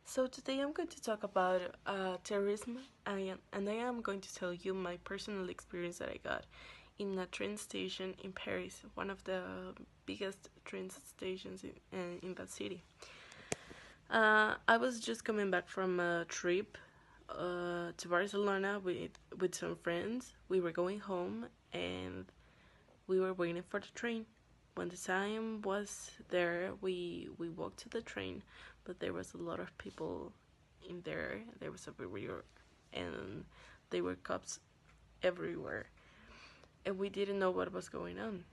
So today I'm going to talk about terrorism, and I am going to tell you my personal experience that I got in a train station in Paris, one of the biggest train stations in that city. I was just coming back from a trip to Barcelona with some friends. We were going home and we were waiting for the train. When the time was there, we walked to the train, but there was a lot of people in there. There was a barrier, and there were cops everywhere, and we didn't know what was going on.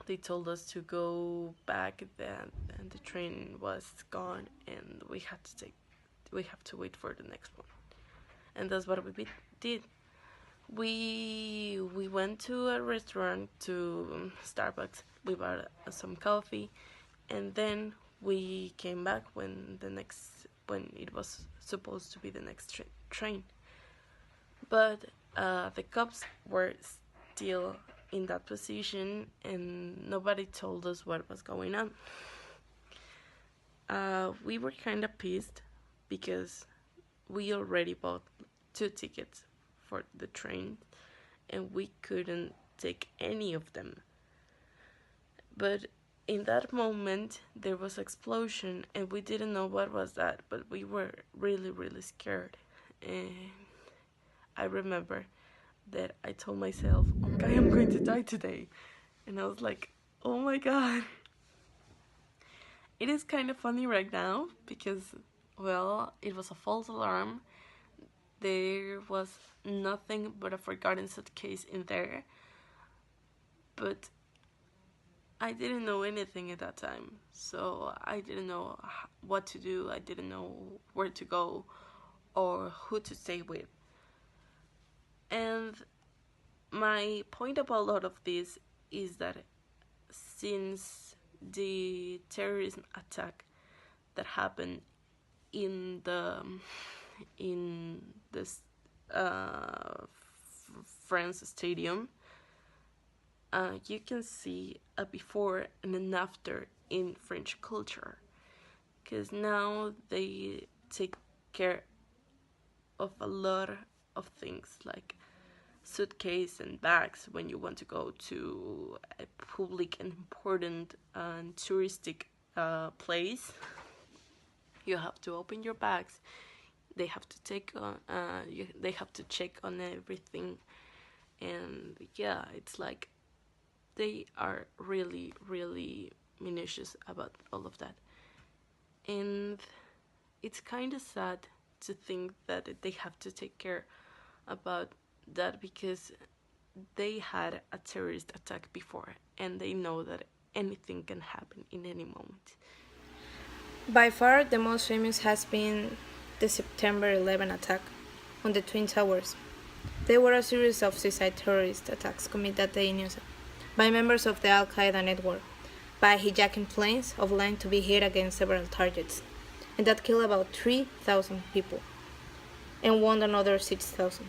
They told us to go back, then and the train was gone, and we have to wait for the next one, and that's what we did. We went to a restaurant, to Starbucks. We bought some coffee, and then we came back when it was supposed to be the next train. But the cops were still in that position, and nobody told us what was going on. We were kind of pissed because we already bought 2 tickets for the train, and we couldn't take any of them. But in that moment there was an explosion, and we didn't know what was that, but we were really scared. And I remember that I told myself, okay, I'm going to die today. And I was like, oh my god. It is kind of funny right now because, well, it was a false alarm. There was nothing but a forgotten suitcase in there. But I didn't know anything at that time, so I didn't know what to do. I didn't know where to go or who to stay with. And my point about all of this is that since the terrorism attack that happened in this France stadium, you can see a before and an after in French culture, because now they take care of a lot of things like suitcase and bags when you want to go to a public and important and touristic place. You have to open your bags. They have to they have to check on everything, and yeah, it's like they are really minutious about all of that. And it's kind of sad to think that they have to take care about that because they had a terrorist attack before, and they know that anything can happen in any moment. By far, the most famous has been the September 11 attack on the Twin Towers. They were a series of suicide terrorist attacks committed that day in USA by members of the Al Qaeda network by hijacking planes of line to be hit against several targets, and that killed about 3,000 people and wounded another 6,000.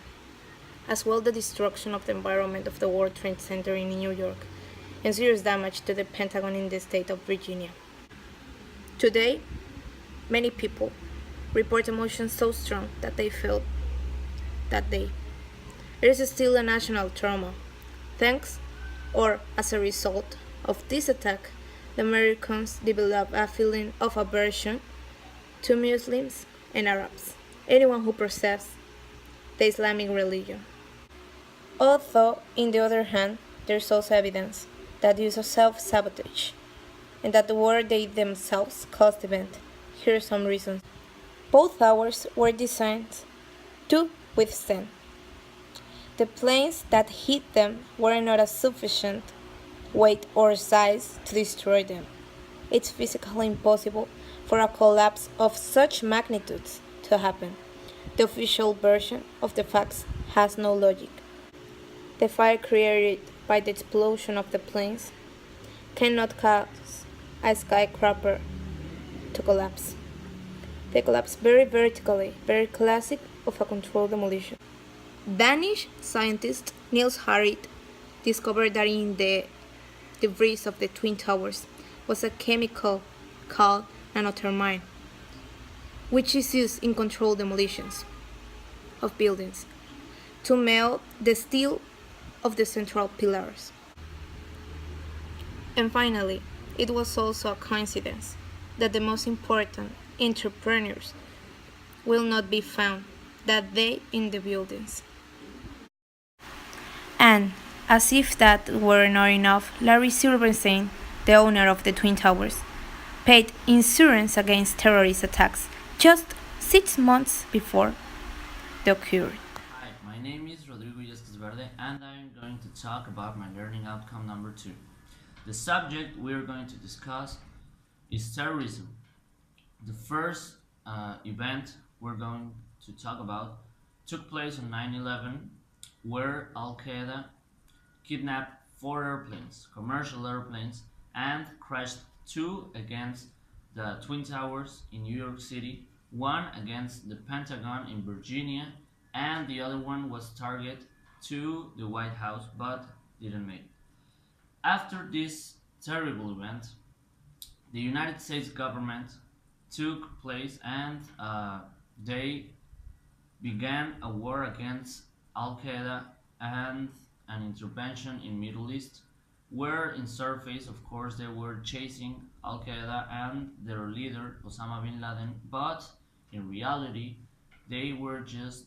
As well, the destruction of the environment of the World Trade Center in New York and serious damage to the Pentagon in the state of Virginia. Today, many people report emotions so strong that they felt that day. It is still a national trauma. Thanks, or as a result of this attack, the Americans developed a feeling of aversion to Muslims and Arabs, anyone who professes the Islamic religion. Although, on the other hand, there is also evidence that use of self-sabotage and that the war they themselves caused the event. Here are some reasons. Both towers were designed to withstand. The planes that hit them were not a sufficient weight or size to destroy them. It's physically impossible for a collapse of such magnitudes to happen. The official version of the facts has no logic. The fire created by the explosion of the planes cannot cause a skyscraper to collapse. They collapse very vertically, very classic of a controlled demolition. Danish scientist Niels Harrit discovered that in the debris of the Twin Towers was a chemical called nanothermine. which is used in controlled demolitions of buildings to melt the steel of the central pillars. And finally, it was also a coincidence that the most important entrepreneurs will not be found that day in the buildings. And, as if that were not enough, Larry Silverstein, the owner of the Twin Towers, paid insurance against terrorist attacks just 6 months before they occurred. Hi, my name is Rodrigo Yesquez Verde and I'm going to talk about my learning outcome number 2. The subject we're going to discuss is terrorism. The first event we're going to talk about took place on 9/11, where Al Qaeda kidnapped 4 airplanes, commercial airplanes, and crashed 2 against the Twin Towers in New York City, one against the Pentagon in Virginia, and the other one was targeted to the White House but didn't make it. After this terrible event, the United States government took place and they began a war against Al Qaeda and an intervention in Middle East, where in surface, of course, they were chasing Al Qaeda and their leader Osama bin Laden, but in reality, they were just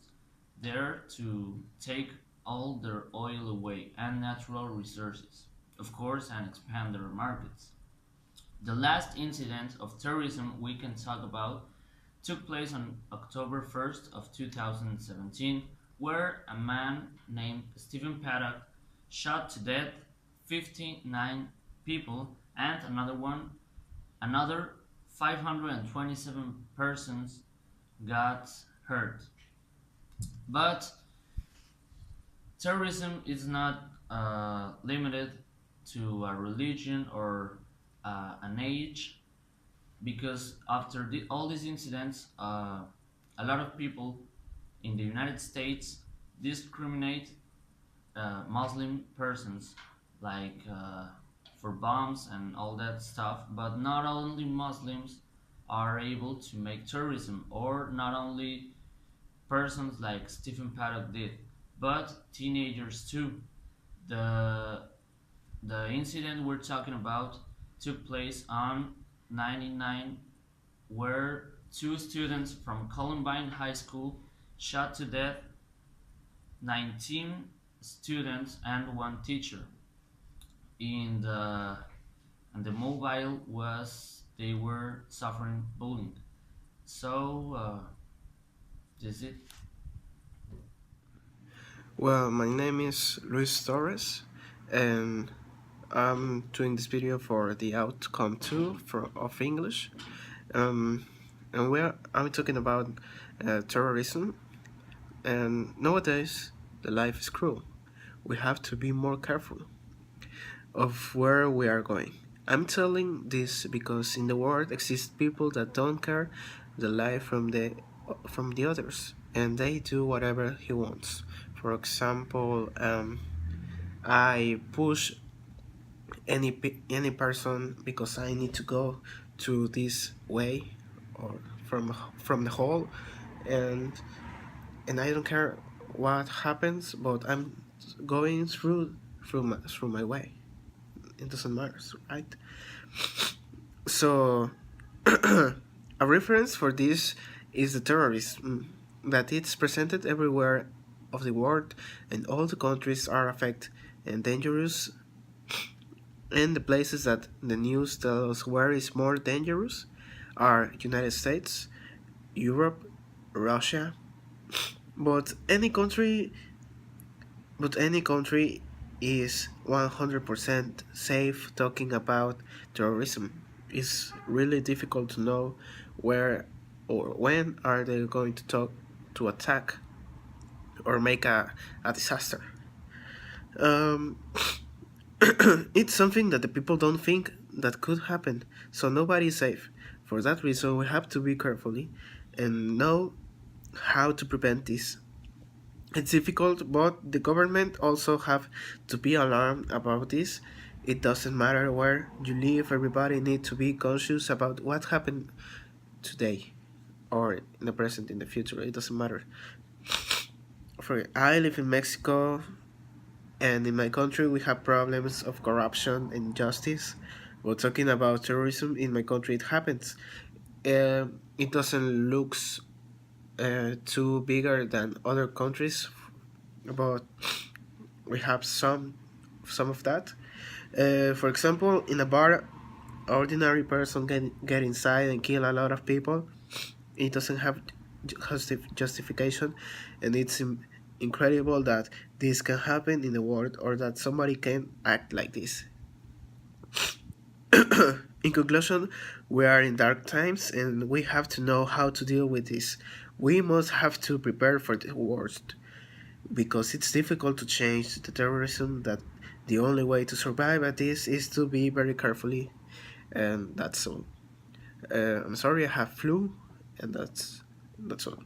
there to take all their oil away and natural resources, of course, and expand their markets. The last incident of terrorism we can talk about took place on October 1st of 2017, where a man named Stephen Paddock shot to death 59 people and another 527 persons got hurt. But terrorism is not limited to a religion or an age, because after all these incidents, a lot of people in the United States discriminate Muslim persons, like for bombs and all that stuff. But not only Muslims are able to make terrorism, or not only persons like Stephen Paddock did, but teenagers too. The the incident we're talking about took place on 99, where 2 students from Columbine High School shot to death 19 students and one teacher. In the and the mobile was they were suffering bullying. So this is it. Well, my name is Luis Torres, and I'm doing this video for the outcome 2 of English. Um, and I'm talking about terrorism. And nowadays, the life is cruel. We have to be more careful of where we are going. I'm telling this because in the world exist people that don't care the life from the others, and they do whatever he wants. For example, I push any person because I need to go to this way or from the hall, and I don't care what happens, but I'm going through my way. It doesn't matter, right? So a reference for this is the terrorism that it's presented everywhere of the world, and all the countries are affected and dangerous. And the places that the news tells us where is more dangerous are United States, Europe, Russia. But any country is 100% safe talking about terrorism. It's really difficult to know where or when are they going to attack or make a disaster. It's something that the people don't think that could happen, so nobody is safe. For that reason, we have to be carefully and know how to prevent this. It's difficult, but the government also have to be alarmed about this. It doesn't matter where you live, everybody needs to be conscious about what happened today. or in the present, in the future, it doesn't matter. For I live in Mexico, and in my country we have problems of corruption and injustice. We're talking about terrorism in my country. It happens. It doesn't look too bigger than other countries, but we have some of that. For example, in a bar, ordinary person can get inside and kill a lot of people. It doesn't have justification, and it's incredible that this can happen in the world, or that somebody can act like this. In conclusion, we are in dark times and we have to know how to deal with this. We must have to prepare for the worst because it's difficult to change the terrorism. That the only way to survive at this is to be very carefully, and that's all. I'm sorry I have flu, and that's all.